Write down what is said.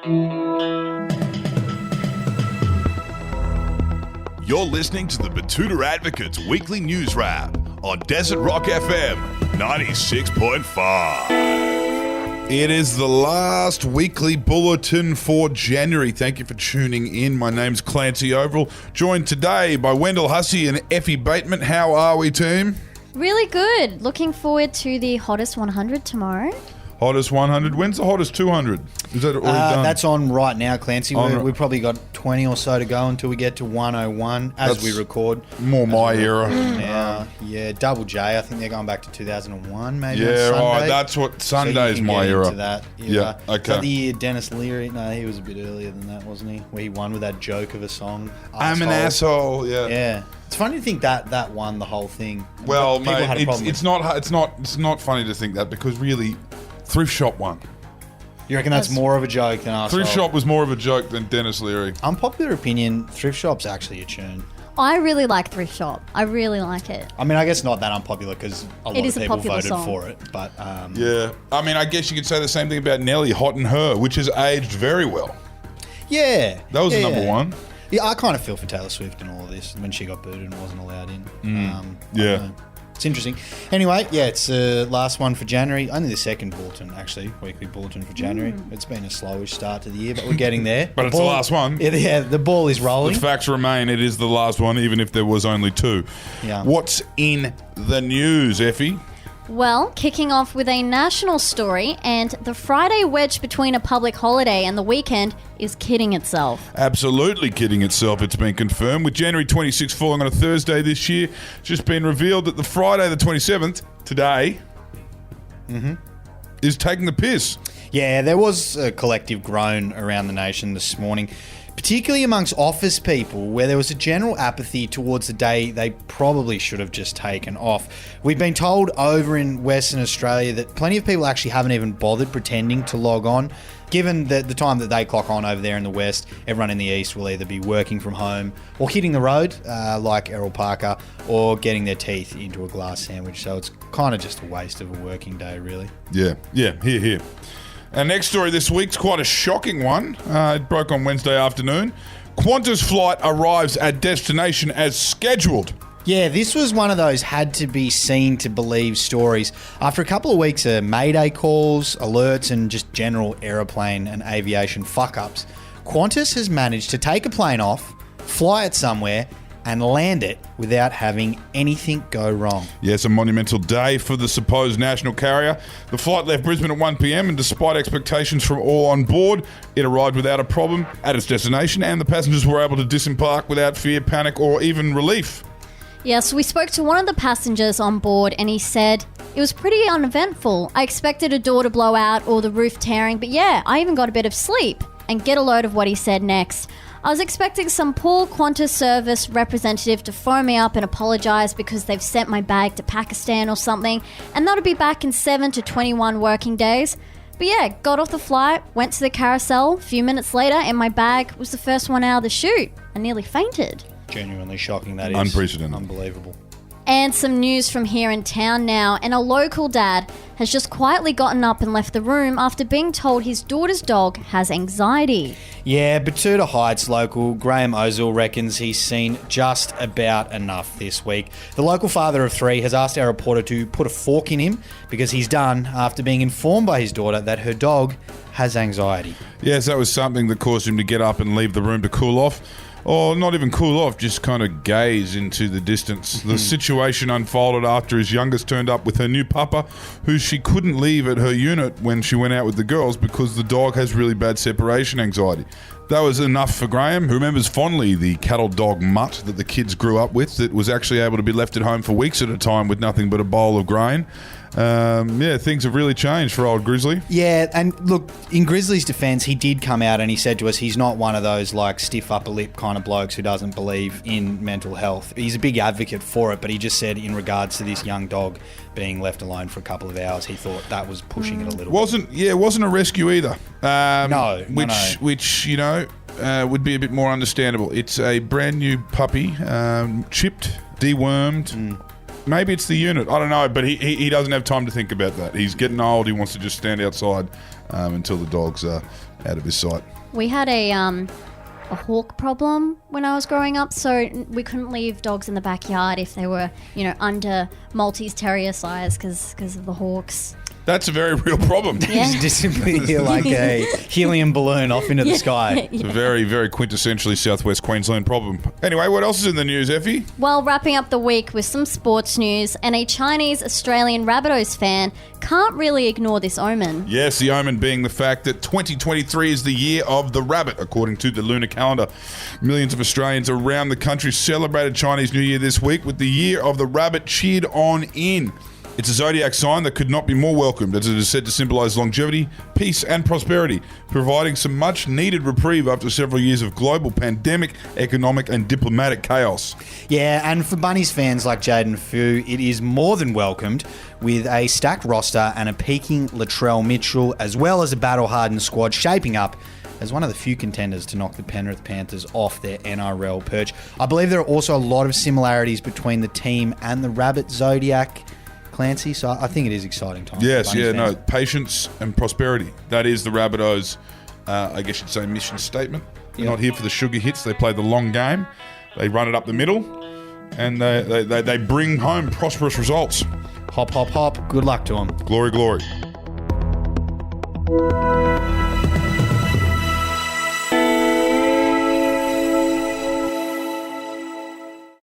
You're listening to the Betoota Advocates Weekly News Wrap on Desert Rock FM 96.5. It is the last weekly bulletin for January. Thank you for tuning in. My name's Clancy Overell, joined today by Wendell, Hussey and Effie Bateman. How are we, team? Really good. Looking forward to the hottest 100 tomorrow. Hottest 100. When's the hottest 200? Is that already done? That's on right now, Clancy. We've probably got 20 or so to go until we get to 101 as we record. More my era. Now, yeah, Double J. I think they're going back to 2001, maybe. Yeah, on Sunday. right. That's what Sunday's so you can my get era. Into that era. Yeah, okay. Is that the year Dennis Leary? No, he was a bit earlier than that, wasn't he? Where he won with that joke of a song. I'm an asshole. Yeah. Yeah. It's funny to think that won the whole thing. Well, People mate, had a problem it's not funny to think that because really, Thrift Shop won. You reckon that's more of a joke than asshole? Thrift Shop was more of a joke than Dennis Leary. Unpopular opinion, Thrift Shop's actually a tune. I really like Thrift Shop. I really like it. I mean, I guess not that unpopular because a lot of people voted song. for it. But yeah, I mean, I guess you could say the same thing about Nelly, Hot and Her, which has aged very well. Yeah. That was the number one. Yeah, I kind of feel for Taylor Swift and all of this when she got booted and wasn't allowed in. Yeah. It's interesting. Anyway, yeah, it's the last one for January. Only the second bulletin, actually, weekly bulletin for January. It's been a slowish start to the year, but we're getting there. But it's the last one. Yeah, the ball is rolling. The facts remain, it is the last one, even if there was only two. Yeah. What's in the news, Effie? Well, kicking off with a national story, and the Friday wedge between a public holiday and the weekend is kidding itself. Absolutely kidding itself, it's been confirmed. With January 26th falling on a Thursday this year, it's just been revealed that the Friday the 27th, today, is taking the piss. Yeah, there was a collective groan around the nation this morning, particularly amongst office people, where there was a general apathy towards the day they probably should have just taken off. We've been told over in Western Australia that plenty of people actually haven't even bothered pretending to log on. Given the time that they clock on over there in the West, everyone in the East will either be working from home or hitting the road, like Errol Parker, or getting their teeth into a glass sandwich. So it's kind of just a waste of a working day, really. Yeah, here. Our next story this week's quite a shocking one. It broke on Wednesday afternoon. Qantas flight arrives at destination as scheduled. Yeah, this was one of those had-to-be-seen-to-believe stories. After a couple of weeks of Mayday calls, alerts, and just general aeroplane and aviation fuck-ups, Qantas has managed to take a plane off, fly it somewhere, and land it without having anything go wrong. Yes, a monumental day for the supposed national carrier. The flight left Brisbane at 1 p.m. and despite expectations from all on board, it arrived without a problem at its destination and the passengers were able to disembark without fear, panic or even relief. Yes, we spoke to one of the passengers on board and he said, "It was pretty uneventful. I expected a door to blow out or the roof tearing, but yeah, I even got a bit of sleep." And get a load of what he said next. "I was expecting some poor Qantas service representative to phone me up and apologise because they've sent my bag to Pakistan or something, and that'll be back in 7 to 21 working days. But yeah, got off the flight, went to the carousel, a few minutes later, and my bag was the first one out of the chute. I nearly fainted." Genuinely shocking, that is. Unprecedented. Unbelievable. And some news from here in town now, and a local dad has just quietly gotten up and left the room after being told his daughter's dog has anxiety. Yeah, Betoota Heights local Graham Ozil reckons he's seen just about enough this week. The local father of three has asked our reporter to put a fork in him because he's done after being informed by his daughter that her dog has anxiety. Yes, that was something that caused him to get up and leave the room to cool off. Or not even cool off, just kind of gaze into the distance. The situation unfolded after his youngest turned up with her new pupper, who she couldn't leave at her unit when she went out with the girls because the dog has really bad separation anxiety. That was enough for Graham, who remembers fondly the cattle dog Mutt that the kids grew up with that was actually able to be left at home for weeks at a time with nothing but a bowl of grain. Things have really changed for old Grizzly. Yeah, and look, in Grizzly's defence, he did come out and he said to us he's not one of those like stiff upper lip kind of blokes who doesn't believe in mental health. He's a big advocate for it, but he just said in regards to this young dog being left alone for a couple of hours, he thought that was pushing it a little bit. It wasn't a rescue either. No. Which would be a bit more understandable. It's a brand new puppy, chipped, dewormed, Maybe it's the unit. I don't know, but he doesn't have time to think about that. He's getting old. He wants to just stand outside until the dogs are out of his sight. We had a hawk problem when I was growing up, so we couldn't leave dogs in the backyard if they were, under Maltese Terrier size because of the hawks. That's a very real problem. Yeah. Just disappear like a helium balloon off into the sky. It's a very, very quintessentially southwest Queensland problem. Anyway, what else is in the news, Effie? Well, wrapping up the week with some sports news, and a Chinese-Australian Rabbitohs fan can't really ignore this omen. Yes, the omen being the fact that 2023 is the year of the rabbit, according to the lunar calendar. Millions of Australians around the country celebrated Chinese New Year this week with the year of the rabbit cheered on in. It's a zodiac sign that could not be more welcomed, as it is said to symbolise longevity, peace and prosperity, providing some much-needed reprieve after several years of global pandemic, economic and diplomatic chaos. Yeah, and for Bunnies fans like Jaden Fu, it is more than welcomed, with a stacked roster and a peaking Latrell Mitchell, as well as a battle-hardened squad shaping up as one of the few contenders to knock the Penrith Panthers off their NRL perch. I believe there are also a lot of similarities between the team and the Rabbit Zodiac, Clancy, so I think it is exciting time. Yes, patience and prosperity. That is the Rabbitohs, I guess you'd say, mission statement. They're not here for the sugar hits. They play the long game. They run it up the middle, and they bring home prosperous results. Hop, hop, hop. Good luck to them. Glory, glory.